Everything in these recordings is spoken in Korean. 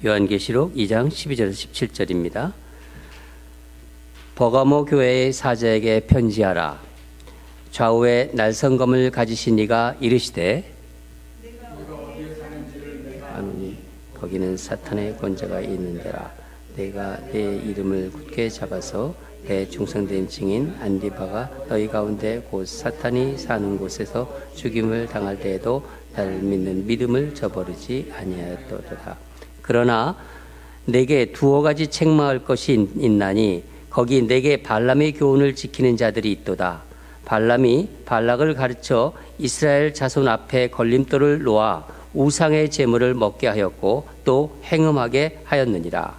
요한계시록 2장 12절에서 17절입니다. 버가모 교회의 사자에게 편지하라. 좌우에 날성검을 가지신 이가 이르시되 아노니 거기는 사탄의 권자가 있는 데라. 내가 내 이름을 굳게 잡아서 내 충성된 증인 안디바가 너희 가운데 곧 사탄이 사는 곳에서 죽임을 당할 때에도 나를 믿는 믿음을 저버리지 아니하였도다. 그러나 내게 두어 가지 책망할 것이 있나니 거기 내게 발람의 교훈을 지키는 자들이 있도다. 발람이 발락을 가르쳐 이스라엘 자손 앞에 걸림돌을 놓아 우상의 제물을 먹게 하였고 또 행음하게 하였느니라.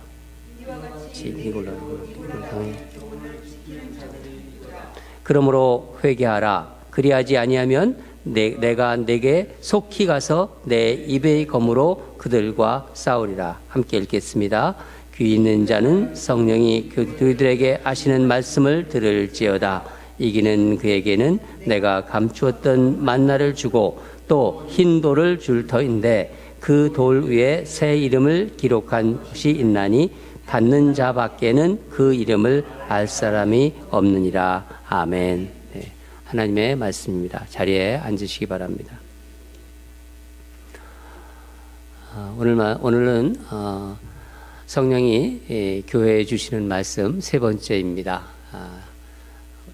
그러므로 회개하라. 그리하지 아니하면 내가 내게 속히 가서 내 입의 검으로 그들과 싸우리라. 함께 읽겠습니다. 귀 있는 자는 성령이 그들에게 하시는 말씀을 들을지어다. 이기는 그에게는 내가 감추었던 만나를 주고 또 흰 돌을 줄 터인데 그 돌 위에 새 이름을 기록한 것이 있나니 받는 자밖에는 그 이름을 알 사람이 없느니라. 아멘. 네, 하나님의 말씀입니다. 자리에 앉으시기 바랍니다. 오늘은 성령이 교회에 주시는 말씀 세 번째입니다.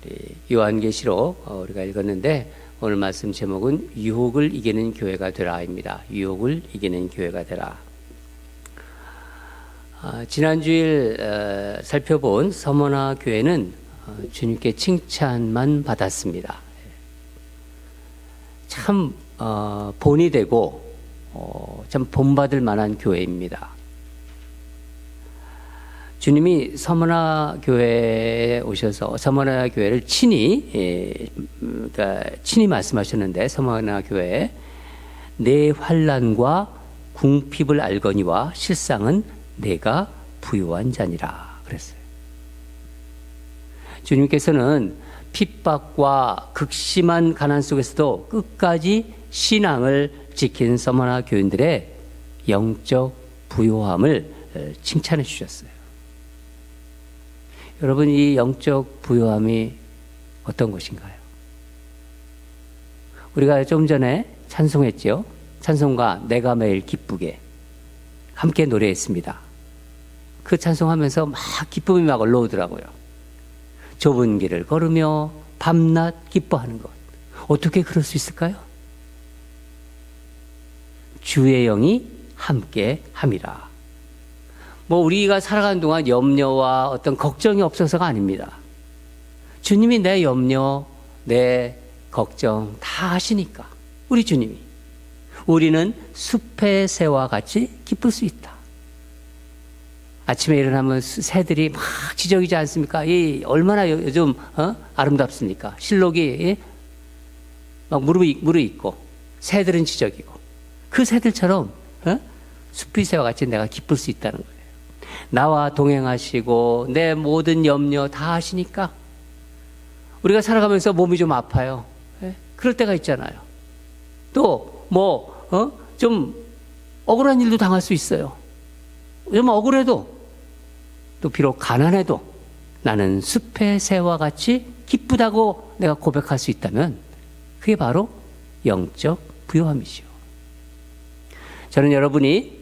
우리 요한계시록 우리가 읽었는데 오늘 말씀 제목은 유혹을 이기는 교회가 되라입니다. 유혹을 이기는 교회가 되라. 지난주일 살펴본 서머나 교회는 주님께 칭찬만 받았습니다. 참 본이 되고 참 본받을 만한 교회입니다. 주님이 서머나 교회에 오셔서 서머나 교회를 친히 말씀하셨는데 서머나 교회에 내 환난과 궁핍을 알거니와 실상은 내가 부유한 자니라 그랬어요. 주님께서는 핍박과 극심한 가난 속에서도 끝까지 신앙을 지킨 서머나 교인들의 영적 부요함을 칭찬해 주셨어요. 여러분, 이 영적 부요함이 어떤 것인가요? 우리가 좀 전에 찬송했죠. 찬송가 내가 매일 기쁘게 함께 노래했습니다. 그 찬송하면서 막 기쁨이 막 올라오더라고요. 좁은 길을 걸으며 밤낮 기뻐하는 것. 어떻게 그럴 수 있을까요? 주의 영이 함께 함이라. 우리가 살아가는 동안 염려와 어떤 걱정이 없어서가 아닙니다. 주님이 내 염려, 내 걱정 다 하시니까. 우리 주님이. 우리는 숲의 새와 같이 기쁠 수 있다. 아침에 일어나면 새들이 막 지저귀지 않습니까? 얼마나 요즘 아름답습니까? 실록이 막 무르익고 새들은 지저귀고 그 새들처럼 숲의 새와 같이 내가 기쁠 수 있다는 거예요. 나와 동행하시고 내 모든 염려 다 하시니까 우리가 살아가면서 몸이 좀 아파요. 그럴 때가 있잖아요. 또 좀 억울한 일도 당할 수 있어요. 좀 억울해도 또 비록 가난해도 나는 숲의 새와 같이 기쁘다고 내가 고백할 수 있다면 그게 바로 영적 부요함이죠. 저는 여러분이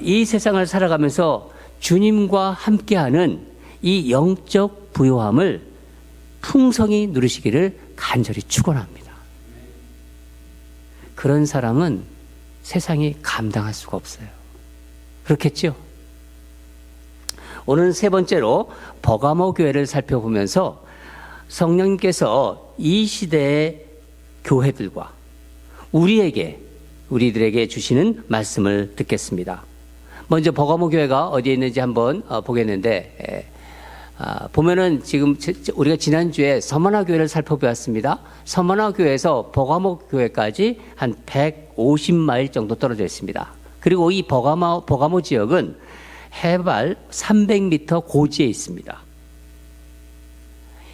이 세상을 살아가면서 주님과 함께하는 이 영적 부요함을 풍성히 누리시기를 간절히 축원합니다. 그런 사람은 세상이 감당할 수가 없어요. 그렇겠죠? 오늘 세 번째로 버가모 교회를 살펴보면서 성령님께서 이 시대의 교회들과 우리들에게 주시는 말씀을 듣겠습니다. 먼저 버가모 교회가 어디에 있는지 한번 보겠는데 보면은 지금 우리가 지난주에 서머나 교회를 살펴보았습니다. 서머나 교회에서 버가모 교회까지 한 150마일 정도 떨어져 있습니다. 그리고 이 버가모 지역은 해발 300m 고지에 있습니다.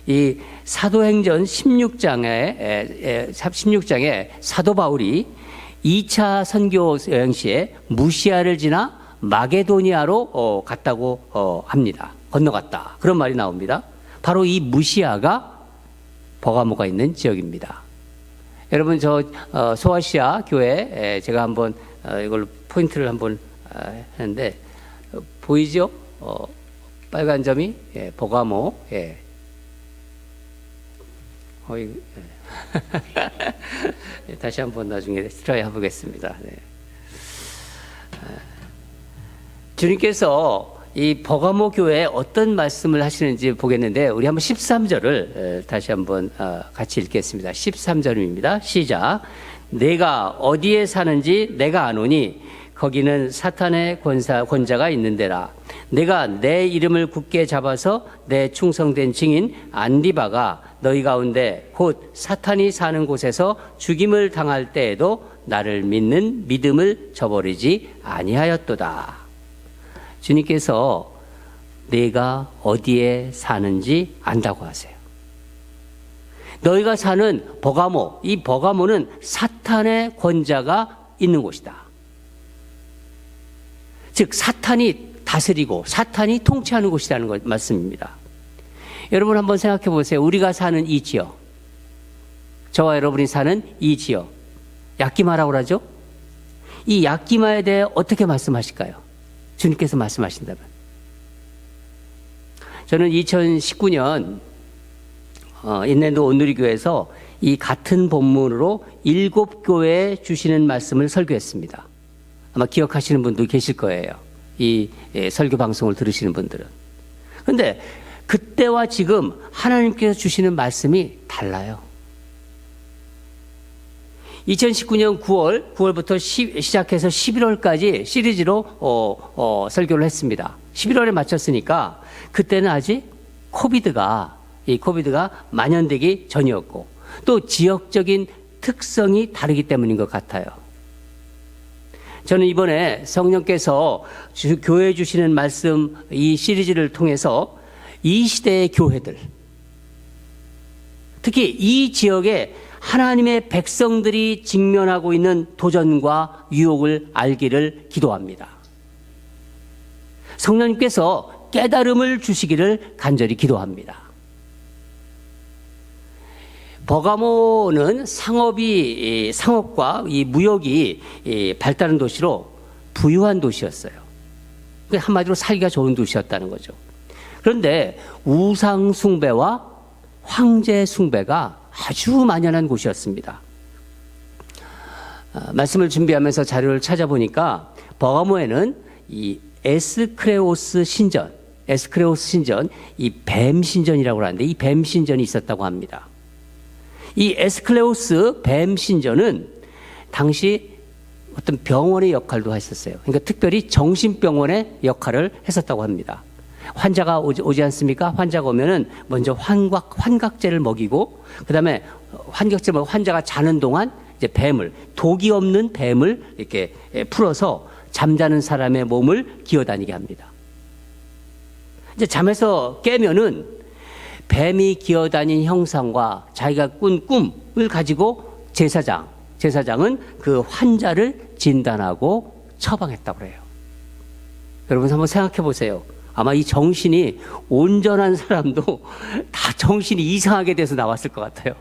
이 사도행전 16장에 사도 바울이 2차 선교 여행 시에 무시아를 지나 마게도니아로 갔다고 합니다. 건너갔다. 그런 말이 나옵니다. 바로 이 무시아가 버가모가 있는 지역입니다. 여러분 저 소아시아 교회 제가 한번 이걸로 포인트를 한번 했는데 보이죠? 빨간 점이 버가모. 다시 한번 나중에 트라이 해보겠습니다. 네. 주님께서 이 버가모 교회에 어떤 말씀을 하시는지 보겠는데 우리 한번 13절을 다시 한번 같이 읽겠습니다. 13절입니다. 시작. 내가 어디에 사는지 내가 아노니 거기는 사탄의 권자가 있는 데라. 내가 내 이름을 굳게 잡아서 내 충성된 증인 안디바가 너희 가운데 곧 사탄이 사는 곳에서 죽임을 당할 때에도 나를 믿는 믿음을 저버리지 아니하였도다. 주님께서 내가 어디에 사는지 안다고 하세요. 너희가 사는 버가모, 이 버가모는 사탄의 권자가 있는 곳이다. 즉 사탄이 다스리고 사탄이 통치하는 곳이라는 것 말씀입니다. 여러분 한번 생각해 보세요. 우리가 사는 이 지역, 저와 여러분이 사는 이 지역, 야끼마라고 그러죠? 이 야끼마에 대해 어떻게 말씀하실까요? 주님께서 말씀하신다면. 저는 2019년 인랜드 온누리교회에서 이 같은 본문으로 7교회에 주시는 말씀을 설교했습니다. 아마 기억하시는 분도 계실 거예요. 이 설교 방송을 들으시는 분들은. 그런데 그때와 지금 하나님께서 주시는 말씀이 달라요. 2019년 9월부터 시작해서 11월까지 시리즈로 설교를 했습니다. 11월에 마쳤으니까 그때는 아직 코비드가 만연되기 전이었고 또 지역적인 특성이 다르기 때문인 것 같아요. 저는 이번에 성령께서 교회에 주시는 말씀 이 시리즈를 통해서 이 시대의 교회들, 특히 이 지역에 하나님의 백성들이 직면하고 있는 도전과 유혹을 알기를 기도합니다. 성령님께서 깨달음을 주시기를 간절히 기도합니다. 버가모는 상업과 이 무역이 발달한 도시로 부유한 도시였어요. 한마디로 살기가 좋은 도시였다는 거죠. 그런데 우상 숭배와 황제 숭배가 아주 만연한 곳이었습니다. 말씀을 준비하면서 자료를 찾아보니까 버가모에는 이 에스크레오스 신전, 이 뱀 신전이라고 하는데 이 뱀 신전이 있었다고 합니다. 이 에스클레오스 뱀 신전은 당시 어떤 병원의 역할도 했었어요. 그러니까 특별히 정신병원의 역할을 했었다고 합니다. 환자가 오지 않습니까? 환자가 오면은 먼저 환각제를 먹이고, 그 다음에 환자가 자는 동안 이제 독이 없는 뱀을 이렇게 풀어서 잠자는 사람의 몸을 기어다니게 합니다. 이제 잠에서 깨면은 뱀이 기어다닌 형상과 자기가 꾼 꿈을 가지고 제사장은 그 환자를 진단하고 처방했다고 그래요. 여러분 한번 생각해 보세요. 아마 이 정신이 온전한 사람도 다 정신이 이상하게 돼서 나왔을 것 같아요.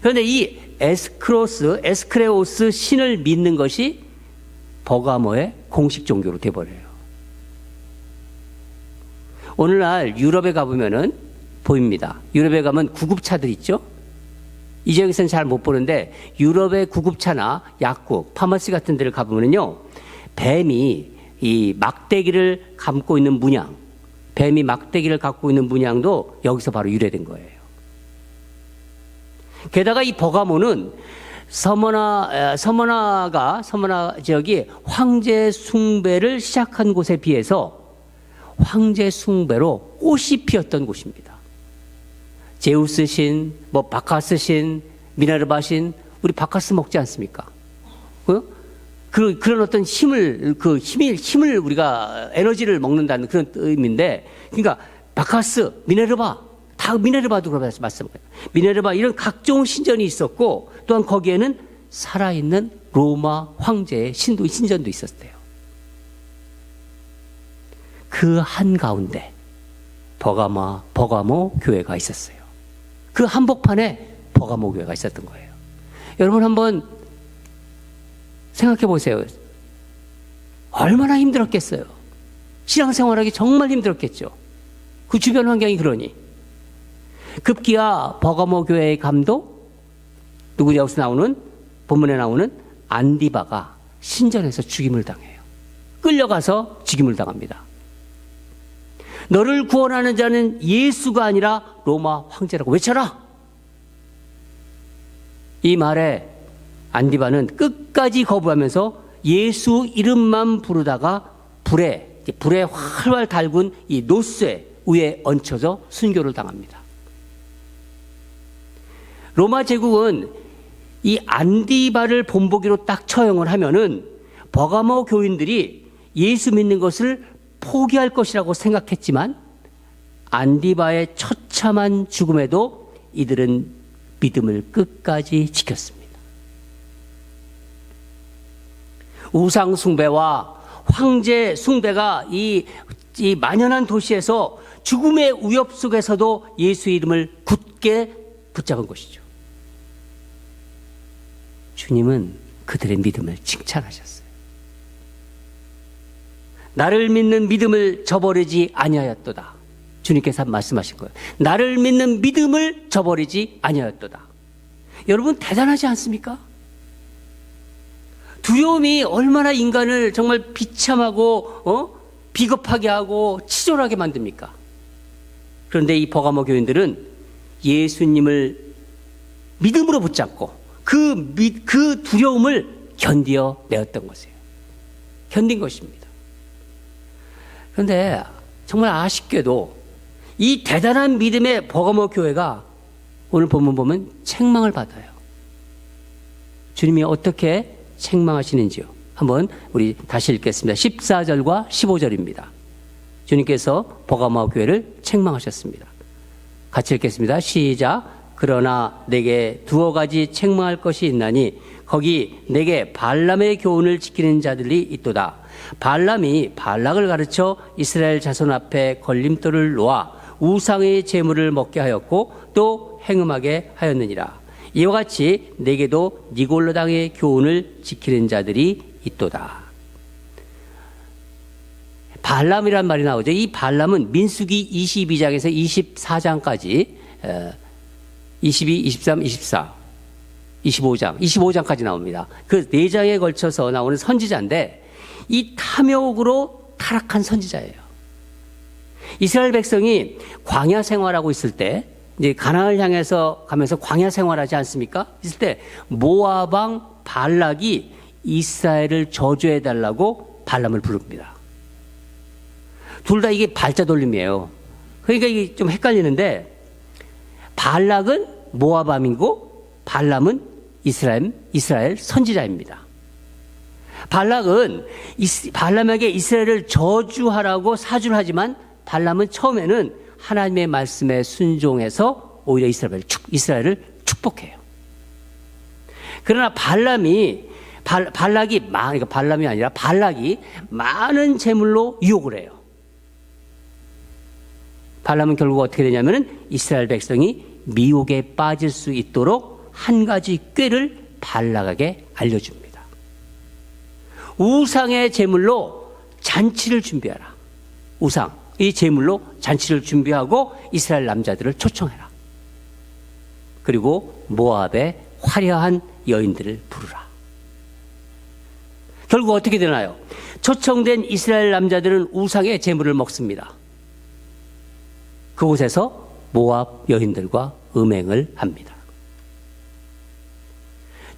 그런데 이 에스크레오스 신을 믿는 것이 버가모의 공식 종교로 돼버려요. 오늘날 유럽에 가보면은 보입니다. 유럽에 가면 구급차들 있죠? 이 지역에서는 잘 못 보는데 유럽의 구급차나 약국, 파마시 같은 데를 가보면요. 뱀이 이 막대기를 감고 있는 문양, 뱀이 막대기를 갖고 있는 문양도 여기서 바로 유래된 거예요. 게다가 이 버가모는 서머나 지역이 황제 숭배를 시작한 곳에 비해서 황제 숭배로 꽃이 피었던 곳입니다. 제우스 신, 바카스 신, 미네르바 신, 우리 바카스 먹지 않습니까? 그런 어떤 힘을 우리가 에너지를 먹는다는 그런 의미인데, 그러니까 바카스, 미네르바, 다 미네르바도 그런 말씀입니다. 미네르바 이런 각종 신전이 있었고, 또한 거기에는 살아있는 로마 황제의 신전도 있었대요. 그 한가운데 버가모 교회가 있었어요. 그 한복판에 버가모 교회가 있었던 거예요. 여러분 한번 생각해 보세요. 얼마나 힘들었겠어요. 신앙생활하기 정말 힘들었겠죠. 그 주변 환경이 그러니. 급기야 버가모 교회의 감독, 누구냐 여기서 나오는, 본문에 나오는 안디바가 신전에서 죽임을 당해요. 끌려가서 죽임을 당합니다. 너를 구원하는 자는 예수가 아니라 로마 황제라고 외쳐라. 이 말에 안디바는 끝까지 거부하면서 예수 이름만 부르다가 불에 활활 달군 이 노스에 위에 얹혀서 순교를 당합니다. 로마 제국은 이 안디바를 본보기로 딱 처형을 하면은 버가모 교인들이 예수 믿는 것을 포기할 것이라고 생각했지만 안디바의 처참한 죽음에도 이들은 믿음을 끝까지 지켰습니다. 우상 숭배와 황제 숭배가 이 만연한 도시에서 죽음의 위협 속에서도 예수 이름을 굳게 붙잡은 것이죠. 주님은 그들의 믿음을 칭찬하셨어요. 나를 믿는 믿음을 저버리지 아니하였도다. 주님께서 말씀하신 거예요. 나를 믿는 믿음을 저버리지 아니하였도다. 여러분 대단하지 않습니까? 두려움이 얼마나 인간을 정말 비참하고 비겁하게 하고 치졸하게 만듭니까? 그런데 이 버가모 교인들은 예수님을 믿음으로 붙잡고 그 두려움을 견디어 내었던 것이에요. 견딘 것입니다. 그런데 정말 아쉽게도 이 대단한 믿음의 버가모 교회가 오늘 본문 보면 책망을 받아요. 주님이 어떻게 책망하시는지요. 한번 우리 다시 읽겠습니다. 14절과 15절입니다. 주님께서 버가모 교회를 책망하셨습니다. 같이 읽겠습니다. 시작. 그러나 내게 두어 가지 책망할 것이 있나니 거기 내게 발람의 교훈을 지키는 자들이 있도다. 발람이 발락을 가르쳐 이스라엘 자손 앞에 걸림돌을 놓아 우상의 제물을 먹게 하였고 또 행음하게 하였느니라. 이와 같이 내게도 니골라당의 교훈을 지키는 자들이 있도다. 발람이란 말이 나오죠. 이 발람은 민수기 22장에서 24장까지 22, 23, 24, 25장까지 나옵니다. 그 4장에 걸쳐서 나오는 선지자인데 이 탐욕으로 타락한 선지자예요. 이스라엘 백성이 광야 생활하고 있을 때 이제 가나안을 향해서 가면서 광야 생활하지 않습니까? 있을 때 모압 왕 발락이 이스라엘을 저주해 달라고 발람을 부릅니다. 둘 다 이게 발자 돌림이에요. 그러니까 이게 좀 헷갈리는데 발락은 모압 왕이고 발람은 이스라엘 선지자입니다. 발람에게 이스라엘을 저주하라고 사주를 하지만 발람은 처음에는 하나님의 말씀에 순종해서 오히려 이스라엘을 축복해요. 그러나 발락이 많은 재물로 유혹을 해요. 발람은 결국 어떻게 되냐면은 이스라엘 백성이 미혹에 빠질 수 있도록 한 가지 꾀를 발락에게 알려줍니다. 우상의 제물로 잔치를 준비하라. 이 제물로 잔치를 준비하고 이스라엘 남자들을 초청해라. 그리고 모압의 화려한 여인들을 부르라. 결국 어떻게 되나요? 초청된 이스라엘 남자들은 우상의 제물을 먹습니다. 그곳에서 모압 여인들과 음행을 합니다.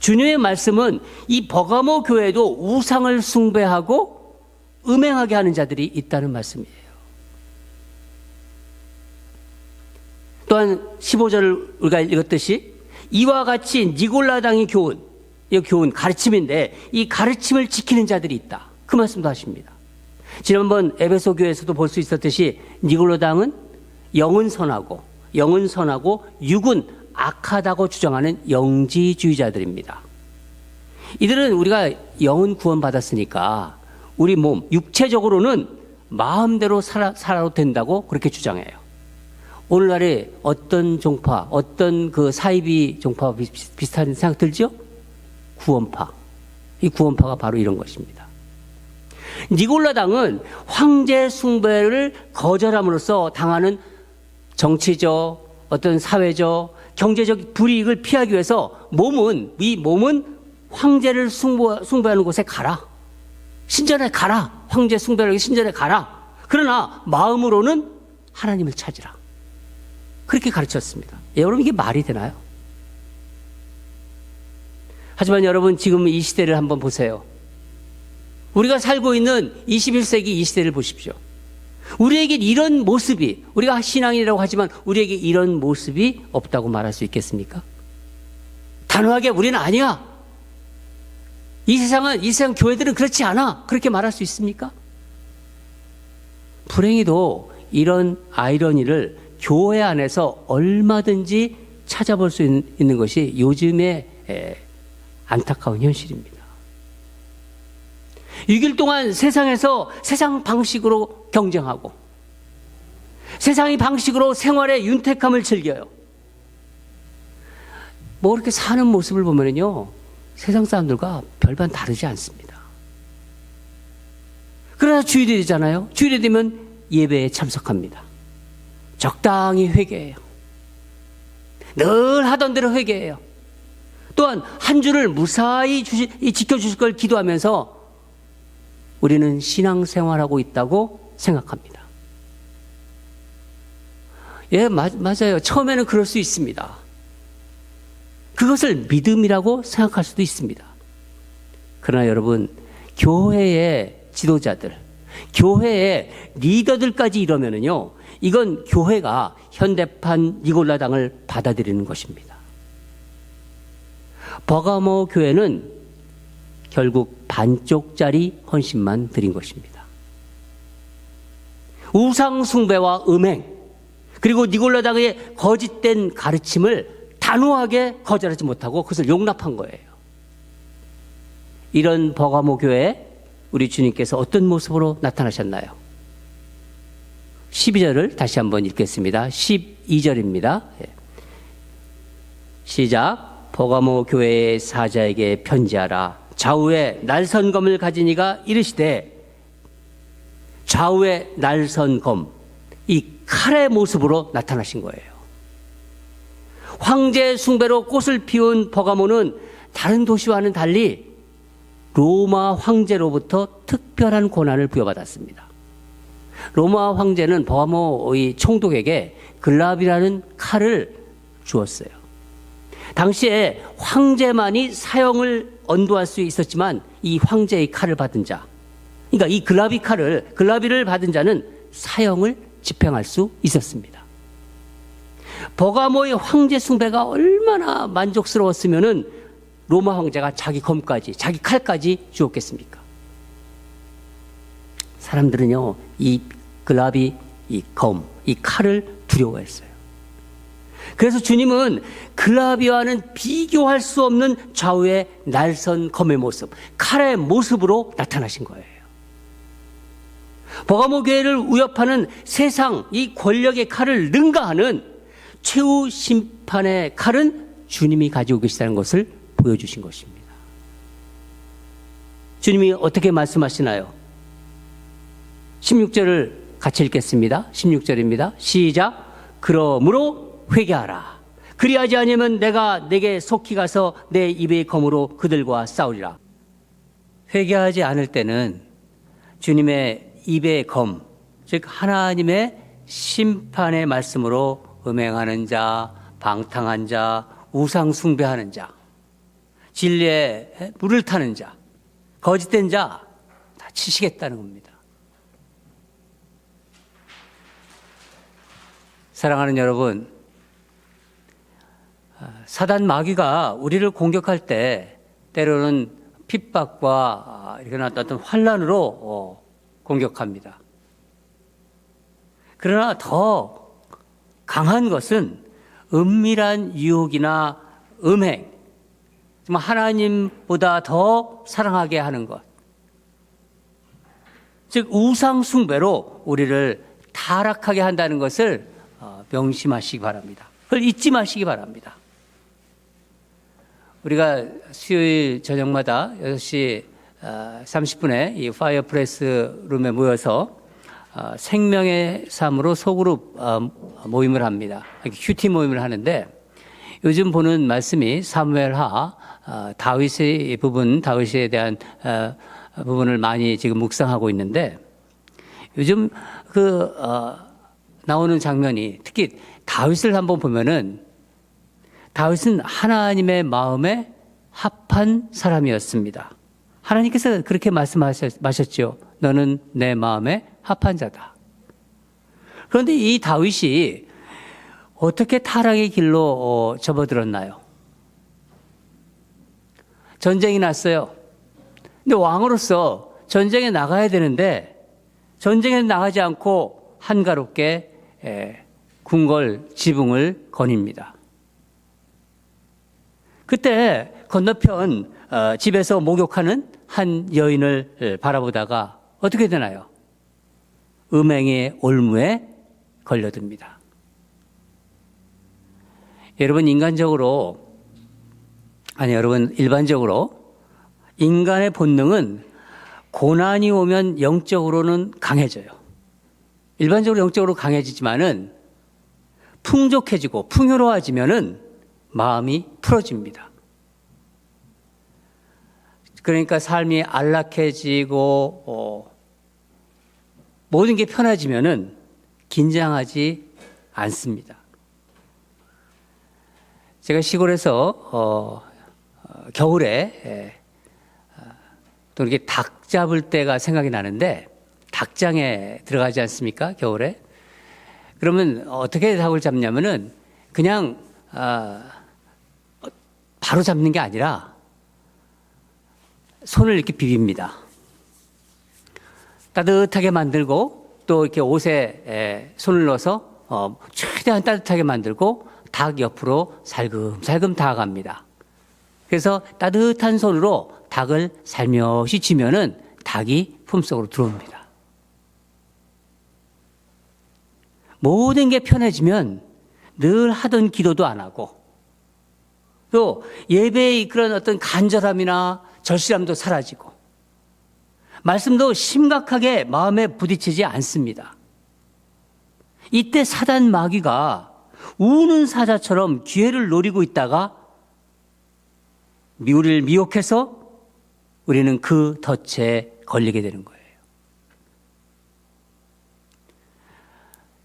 주님의 말씀은 이 버가모 교회도 우상을 숭배하고 음행하게 하는 자들이 있다는 말씀이에요. 또한 15절을 우리가 읽었듯이 이와 같이 니골라당의 교훈, 이 교훈 가르침인데 이 가르침을 지키는 자들이 있다. 그 말씀도 하십니다. 지난번 에베소 교회에서도 볼 수 있었듯이 니골라당은 영은 선하고 육은 악하다고 주장하는 영지주의자들입니다. 이들은 우리가 영은 구원받았으니까 우리 몸, 육체적으로는 마음대로 살아도 된다고 그렇게 주장해요. 오늘날에 어떤 종파, 어떤 그 사이비 종파와 비슷한 생각 들죠? 구원파. 이 구원파가 바로 이런 것입니다. 니골라당은 황제 숭배를 거절함으로써 당하는 정치적, 어떤 사회적, 경제적 불이익을 피하기 위해서 이 몸은 황제를 숭배하는 곳에 가라. 신전에 가라. 황제 숭배하는 신전에 가라. 그러나 마음으로는 하나님을 찾으라. 그렇게 가르쳤습니다. 여러분, 이게 말이 되나요? 하지만 여러분, 지금 이 시대를 한번 보세요. 우리가 살고 있는 21세기 이 시대를 보십시오. 우리에게 이런 모습이, 우리가 신앙이라고 하지만 우리에게 이런 모습이 없다고 말할 수 있겠습니까? 단호하게 우리는 아니야. 이 세상 교회들은 그렇지 않아. 그렇게 말할 수 있습니까? 불행히도 이런 아이러니를 교회 안에서 얼마든지 찾아볼 수 있는 것이 요즘의 안타까운 현실입니다. 6일 동안 세상에서 세상 방식으로 경쟁하고 세상의 방식으로 생활의 윤택함을 즐겨요. 뭐 그렇게 사는 모습을 보면요, 세상 사람들과 별반 다르지 않습니다. 그러나 주일이 되잖아요. 주일이 되면 예배에 참석합니다. 적당히 회개해요. 늘 하던 대로 회개해요. 또한 한 주를 무사히 지켜주실 걸 기도하면서 우리는 신앙생활하고 있다고 생각합니다. 예, 맞아요. 처음에는 그럴 수 있습니다. 그것을 믿음이라고 생각할 수도 있습니다. 그러나 여러분, 교회의 지도자들, 교회의 리더들까지 이러면은요, 이건 교회가 현대판 니골라당을 받아들이는 것입니다. 버가모 교회는 결국 반쪽짜리 헌신만 드린 것입니다. 우상 숭배와 음행, 그리고 니골라당의 거짓된 가르침을 단호하게 거절하지 못하고 그것을 용납한 거예요. 이런 버가모 교회에 우리 주님께서 어떤 모습으로 나타나셨나요? 12절을 다시 한번 읽겠습니다. 12절입니다. 시작. 버가모 교회의 사자에게 편지하라. 좌우에 날선검을 가진 이가 이르시되, 좌우에 날선검, 이 칼의 모습으로 나타나신 거예요. 황제 숭배로 꽃을 피운 버가모는 다른 도시와는 달리 로마 황제로부터 특별한 권한을 부여받았습니다. 로마 황제는 버가모의 총독에게 글라비라는 칼을 주었어요. 당시에 황제만이 사형을 언도할 수 있었지만 이 황제의 칼을 받은 자, 그러니까 이 글라비를 받은 자는 사형을 집행할 수 있었습니다. 버가모의 황제 숭배가 얼마나 만족스러웠으면은 로마 황제가 자기 검까지, 자기 칼까지 주었겠습니까? 사람들은요, 이 글라비, 이 검, 이 칼을 두려워했어요. 그래서 주님은 글라비와는 비교할 수 없는 좌우의 날선 검의 모습, 칼의 모습으로 나타나신 거예요. 버가모 교회를 위협하는 세상, 이 권력의 칼을 능가하는 최후 심판의 칼은 주님이 가지고 계시다는 것을 보여주신 것입니다. 주님이 어떻게 말씀하시나요? 16절을 같이 읽겠습니다. 16절입니다. 시작. 그러므로 회개하라. 그리하지 않으면 내가 내게 속히 가서 내 입의 검으로 그들과 싸우리라. 회개하지 않을 때는 주님의 입의 검, 즉 하나님의 심판의 말씀으로 음행하는 자, 방탕한 자, 우상 숭배하는 자, 진리에 물을 타는 자, 거짓된 자 다 치시겠다는 겁니다. 사랑하는 여러분, 사단 마귀가 우리를 공격할 때 때로는 핍박과 이런 어떤 환난으로 공격합니다. 그러나 더 강한 것은 은밀한 유혹이나 음행, 정말 하나님보다 더 사랑하게 하는 것. 즉 우상 숭배로 우리를 타락하게 한다는 것을 명심하시기 바랍니다. 그걸 잊지 마시기 바랍니다. 우리가 수요일 저녁마다 6시 30분에 이 파이어프레스 룸에 모여서 생명의 삶으로 소그룹 모임을 합니다. 큐티 모임을 하는데 요즘 보는 말씀이 사무엘하 다윗의 부분, 다윗에 대한 부분을 많이 지금 묵상하고 있는데 요즘 나오는 장면이 특히 다윗을 한번 보면은 다윗은 하나님의 마음에 합한 사람이었습니다. 하나님께서 그렇게 말씀하셨죠. 너는 내 마음에 합한 자다. 그런데 이 다윗이 어떻게 타락의 길로 접어들었나요? 전쟁이 났어요. 근데 왕으로서 전쟁에 나가야 되는데 전쟁에 나가지 않고 한가롭게 궁궐 지붕을 거닙니다. 그때 건너편 집에서 목욕하는 한 여인을 바라보다가 어떻게 되나요? 음행의 올무에 걸려듭니다. 여러분 일반적으로 인간의 본능은 고난이 오면 영적으로는 강해져요. 일반적으로 영적으로 강해지지만은 풍족해지고 풍요로워지면은 마음이 풀어집니다. 그러니까 삶이 안락해지고 모든 게 편해지면은 긴장하지 않습니다. 제가 시골에서 겨울에 또 이렇게 닭 잡을 때가 생각이 나는데 닭장에 들어가지 않습니까? 겨울에. 그러면 어떻게 닭을 잡냐면은 그냥 바로 잡는 게 아니라 손을 이렇게 비빕니다. 따뜻하게 만들고 또 이렇게 옷에 손을 넣어서 최대한 따뜻하게 만들고 닭 옆으로 살금살금 다가갑니다. 그래서 따뜻한 손으로 닭을 살며시 쥐면은 닭이 품속으로 들어옵니다. 모든 게 편해지면 늘 하던 기도도 안 하고 또 예배의 그런 어떤 간절함이나 절실함도 사라지고 말씀도 심각하게 마음에 부딪히지 않습니다. 이때 사단 마귀가 우는 사자처럼 기회를 노리고 있다가 우리를 미혹해서 우리는 그 덫에 걸리게 되는 거예요.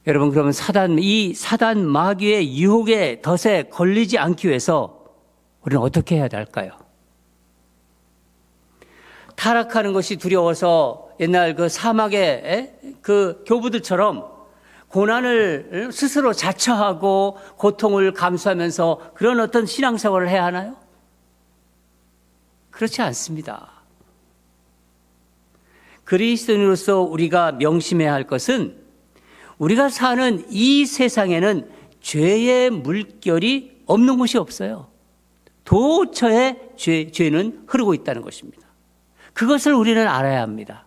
여러분, 그러면 이 사단 마귀의 유혹의 덫에 걸리지 않기 위해서 우리는 어떻게 해야 할까요? 타락하는 것이 두려워서 옛날 그 사막의 그 교부들처럼 고난을 스스로 자처하고 고통을 감수하면서 그런 어떤 신앙생활을 해야 하나요? 그렇지 않습니다. 그리스도인으로서 우리가 명심해야 할 것은 우리가 사는 이 세상에는 죄의 물결이 없는 곳이 없어요. 도처에 죄는 흐르고 있다는 것입니다. 그것을 우리는 알아야 합니다.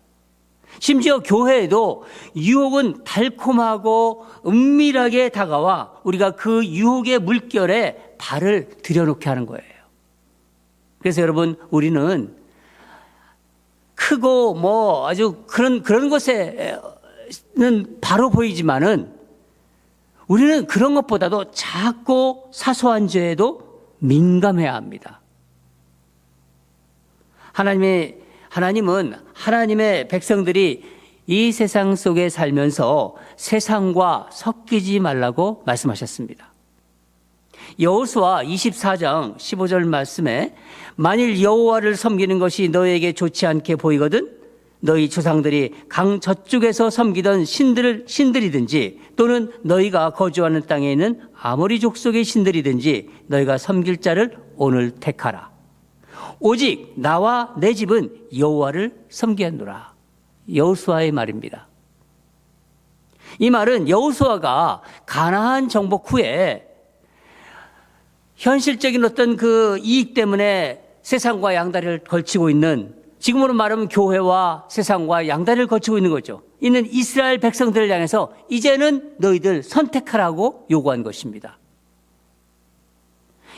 심지어 교회에도 유혹은 달콤하고 은밀하게 다가와 우리가 그 유혹의 물결에 발을 들여놓게 하는 거예요. 그래서 여러분, 우리는 크고 아주 그런 것에는 바로 보이지만은 우리는 그런 것보다도 작고 사소한 죄에도 민감해야 합니다. 하나님은 하나님의 백성들이 이 세상 속에 살면서 세상과 섞이지 말라고 말씀하셨습니다. 여호수아 24장 15절 말씀에 만일 여호와를 섬기는 것이 너에게 좋지 않게 보이거든 너희 조상들이 강 저쪽에서 섬기던 신들이든지 또는 너희가 거주하는 땅에 있는 아모리 족속의 신들이든지 너희가 섬길 자를 오늘 택하라. 오직 나와 내 집은 여호와를 섬기노라. 여호수아의 말입니다. 이 말은 여호수아가 가나안 정복 후에 현실적인 어떤 그 이익 때문에 세상과 양다리를 걸치고 있는 지금으로 말하면 교회와 세상과 양다리를 거치고 있는 거죠. 있는 이스라엘 백성들을 향해서 이제는 너희들 선택하라고 요구한 것입니다.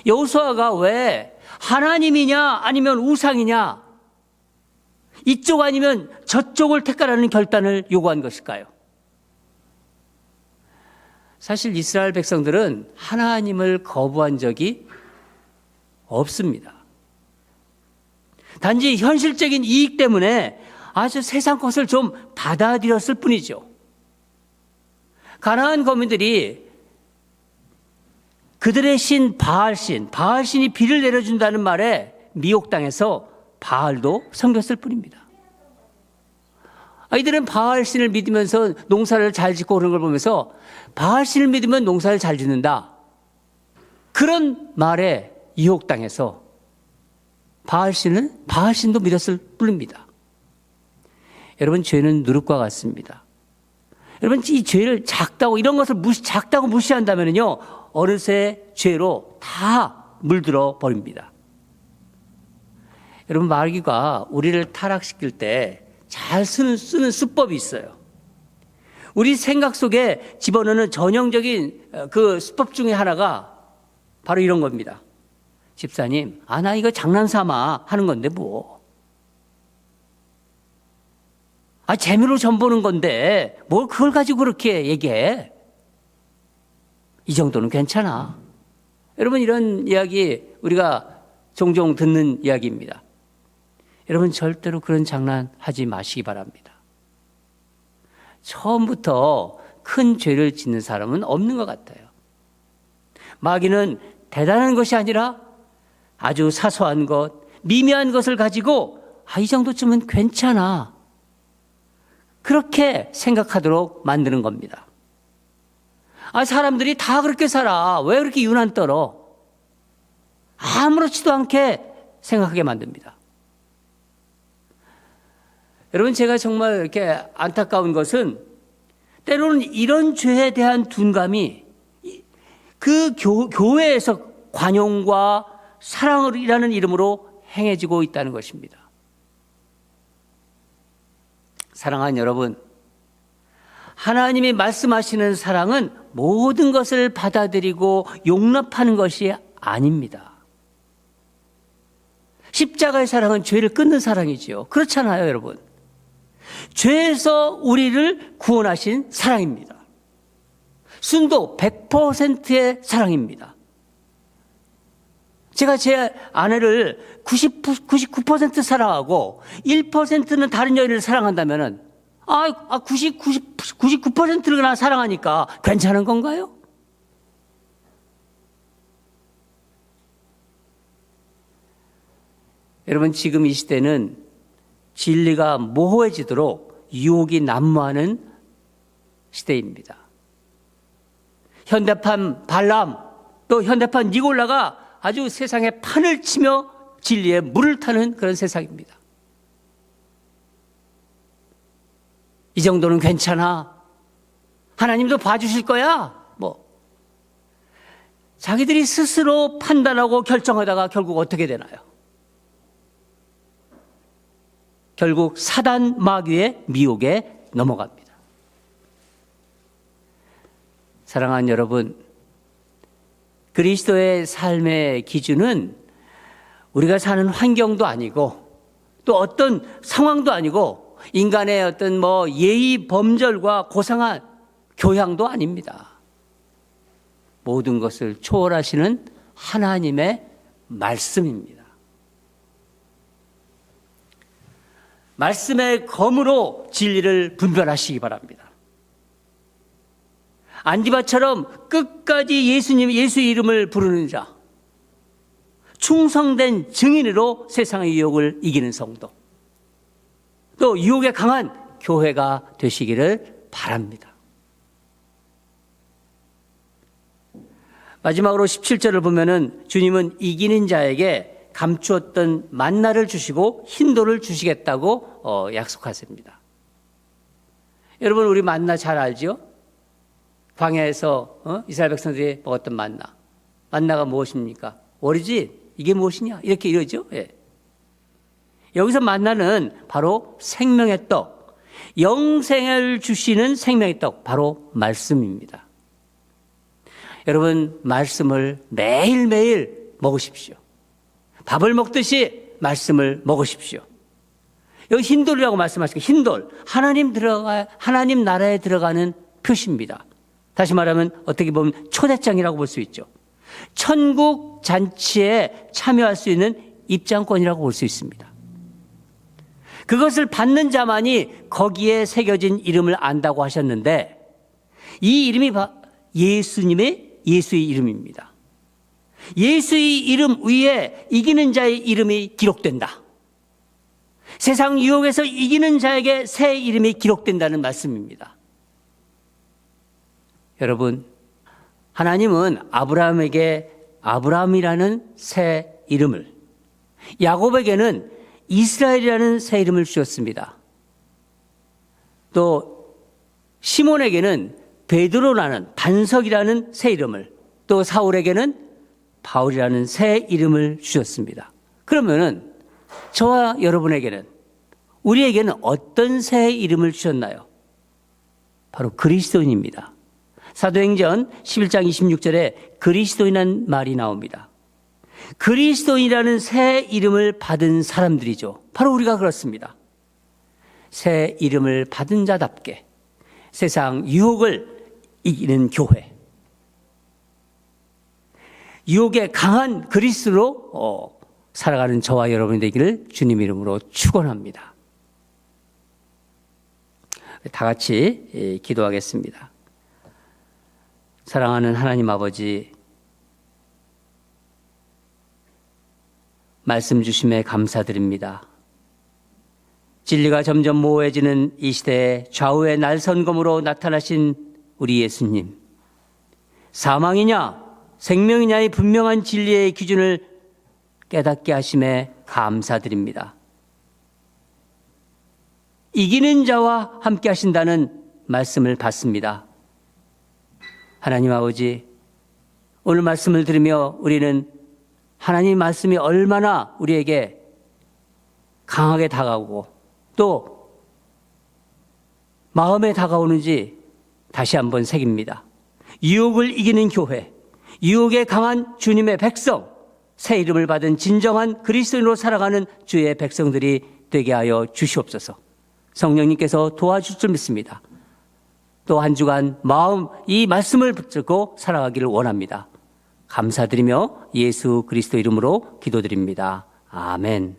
여호수아가 왜 하나님이냐 아니면 우상이냐, 이쪽 아니면 저쪽을 택하라는 결단을 요구한 것일까요? 사실 이스라엘 백성들은 하나님을 거부한 적이 없습니다. 단지 현실적인 이익 때문에 아주 세상 것을 좀 받아들였을 뿐이죠. 가나안 거민들이 그들의 신 바알신이 비를 내려준다는 말에 미혹당해서 바알도 섬겼을 뿐입니다. 아이들은 바알신을 믿으면서 농사를 잘 짓고 그런 걸 보면서 바알신을 믿으면 농사를 잘 짓는다, 그런 말에 유혹당해서 바알신도 믿었을 뿐입니다. 여러분, 죄는 누룩과 같습니다. 여러분, 이 죄를 작다고, 이런 것을 작다고 무시한다면요, 어느새 죄로 다 물들어 버립니다. 여러분, 마귀가 우리를 타락시킬 때 잘 쓰는 수법이 있어요. 우리 생각 속에 집어넣는 전형적인 그 수법 중에 하나가 바로 이런 겁니다. 집사님, 나 이거 장난삼아 하는 건데 뭐. 재미로 점 보는 건데 뭘 그걸 가지고 그렇게 얘기해. 이 정도는 괜찮아. 여러분, 이런 이야기 우리가 종종 듣는 이야기입니다. 여러분, 절대로 그런 장난하지 마시기 바랍니다. 처음부터 큰 죄를 짓는 사람은 없는 것 같아요. 마귀는 대단한 것이 아니라 아주 사소한 것, 미미한 것을 가지고 이 정도쯤은 괜찮아, 그렇게 생각하도록 만드는 겁니다. 사람들이 다 그렇게 살아, 왜 그렇게 유난 떨어, 아무렇지도 않게 생각하게 만듭니다. 여러분, 제가 정말 이렇게 안타까운 것은 때로는 이런 죄에 대한 둔감이 그 교회에서 관용과 사랑이라는 이름으로 행해지고 있다는 것입니다. 사랑하는 여러분, 하나님이 말씀하시는 사랑은 모든 것을 받아들이고 용납하는 것이 아닙니다. 십자가의 사랑은 죄를 끊는 사랑이지요. 그렇잖아요, 여러분. 죄에서 우리를 구원하신 사랑입니다. 순도 100%의 사랑입니다. 제가 제 아내를 99% 사랑하고 1%는 다른 여인을 사랑한다면은 99%를 나 사랑하니까 괜찮은 건가요? 여러분, 지금 이 시대는 진리가 모호해지도록 유혹이 난무하는 시대입니다. 현대판 발람, 또 현대판 니골라가 아주 세상에 판을 치며 진리에 물을 타는 그런 세상입니다. 이 정도는 괜찮아, 하나님도 봐주실 거야, 자기들이 스스로 판단하고 결정하다가 결국 어떻게 되나요? 결국 사단 마귀의 미혹에 넘어갑니다. 사랑하는 여러분, 그리스도의 삶의 기준은 우리가 사는 환경도 아니고 또 어떤 상황도 아니고 인간의 어떤 예의 범절과 고상한 교양도 아닙니다. 모든 것을 초월하시는 하나님의 말씀입니다. 말씀의 검으로 진리를 분별하시기 바랍니다. 안디바처럼 끝까지 예수 이름을 부르는 자, 충성된 증인으로 세상의 유혹을 이기는 성도, 또 유혹에 강한 교회가 되시기를 바랍니다. 마지막으로 17절을 보면은 주님은 이기는 자에게 감추었던 만나를 주시고 흰돌을 주시겠다고 약속하십니다. 여러분, 우리 만나 잘 알죠? 광야에서 이스라엘 백성들이 먹었던 만나가 무엇입니까? 오리지, 이게 무엇이냐? 이렇게 이러죠. 예. 여기서 만나는 바로 생명의 떡, 영생을 주시는 생명의 떡, 바로 말씀입니다. 여러분, 말씀을 매일매일 먹으십시오. 밥을 먹듯이 말씀을 먹으십시오. 여기 흰돌이라고 말씀하시고, 흰돌, 하나님 나라에 들어가는 표시입니다. 다시 말하면 어떻게 보면 초대장이라고 볼 수 있죠. 천국 잔치에 참여할 수 있는 입장권이라고 볼 수 있습니다. 그것을 받는 자만이 거기에 새겨진 이름을 안다고 하셨는데, 이 이름이 예수의 이름입니다. 예수의 이름 위에 이기는 자의 이름이 기록된다. 세상 유혹에서 이기는 자에게 새 이름이 기록된다는 말씀입니다. 여러분, 하나님은 아브라함에게 아브라함이라는 새 이름을, 야곱에게는 이스라엘이라는 새 이름을 주셨습니다. 또 시몬에게는 베드로라는 반석이라는 새 이름을, 또 사울에게는 바울이라는 새 이름을 주셨습니다. 그러면은 저와 여러분에게는, 우리에게는 어떤 새 이름을 주셨나요? 바로 그리스도인입니다. 사도행전 11장 26절에 그리스도인이라는 말이 나옵니다. 그리스도인이라는 새 이름을 받은 사람들이죠. 바로 우리가 그렇습니다. 새 이름을 받은 자답게 세상 유혹을 이기는 교회, 유혹에 강한 그리스도로 살아가는 저와 여러분이 되기를 주님 이름으로 축원합니다. 다 같이 기도하겠습니다. 사랑하는 하나님 아버지, 말씀 주심에 감사드립니다. 진리가 점점 모호해지는 이 시대에 좌우의 날선검으로 나타나신 우리 예수님, 사망이냐 생명이냐의 분명한 진리의 기준을 깨닫게 하심에 감사드립니다. 이기는 자와 함께 하신다는 말씀을 받습니다. 하나님 아버지, 오늘 말씀을 들으며 우리는 하나님 말씀이 얼마나 우리에게 강하게 다가오고 또 마음에 다가오는지 다시 한번 새깁니다. 유혹을 이기는 교회, 유혹에 강한 주님의 백성, 새 이름을 받은 진정한 그리스도인으로 살아가는 주의 백성들이 되게 하여 주시옵소서. 성령님께서 도와주실 줄 믿습니다. 또 한 주간 이 말씀을 붙들고 살아가기를 원합니다. 감사드리며 예수 그리스도 이름으로 기도드립니다. 아멘.